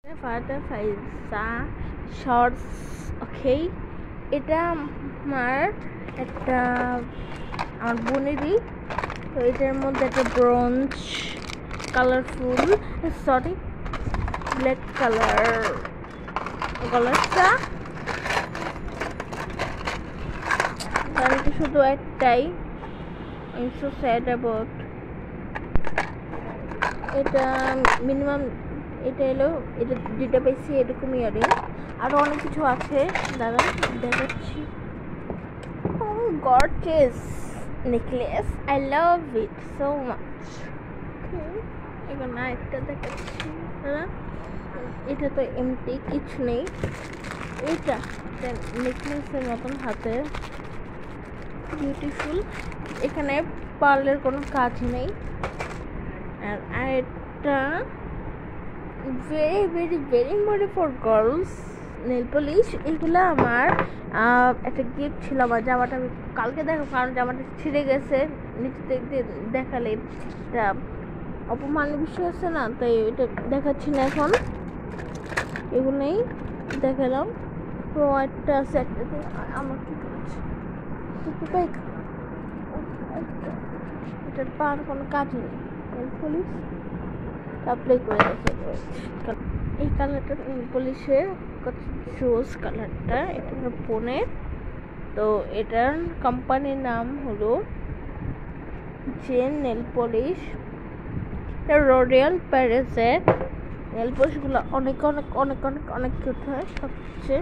ফারাদা ফাইজা shorts. ওকে, এটা আমার বোনেরই। তো এটার মধ্যে একটা ব্রঞ্জ কালারফুল ব্ল্যাক কালারটা শুধু একটাই। I'm so sad about এটা মিনিমাম এটা দুইটা পাইছি এরকম ইয়ারিং। আরো অনেক কিছু আছে, দাদা দেখাচ্ছি। Gorgeous necklace, I love it so much. এবার না একটা দেখাচ্ছি দাদা, এটা তো এমটি কিছু নেই। এটা নেকলেসের মতন হাতে বিউটিফুল, এখানে পার্লের কোনো কাজ নেই। আর এটা very very very important for girls, nail polish. এগুলো আমার একটা গিফট ছিল। আমার জামাটা আমি কালকে দেখো, কারণ জামাটা ছিঁড়ে গেছে, নিচে দেখালে এটা অপমানের বিষয় আছে না, তাই এটা দেখাচ্ছি না এখন। এগুলোই দেখালাম। তো একটা আছে, আমার কি করছে এটার পার কোনো কাজ নেই, নেল পলিশ অ্যাপ্লাই করে রেখে। এই কালারটা নেল পলিশের রোজ কালারটা, এটা বোনের। তো এটার কোম্পানির নাম হলো জেন নেল পলিশ। এটা রোরিয়াল প্যারিসের নেল পলিশগুলো অনেক অনেক অনেক অনেক অনেক কিউট হয়। সবচেয়ে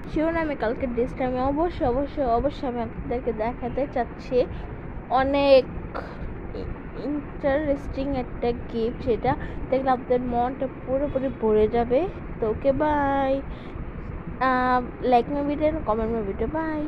শিওর আমি কালকে ড্রেসটা আমি অবশ্যই আমি আপনাদেরকে দেখাতে চাচ্ছি। অনেক ইন্টারেস্টিং একটা গিফট, সেটা দেখলে আপনাদের মনটা পুরোপুরি ভরে যাবে। তো okay, bye. Like my video, comment my video, by.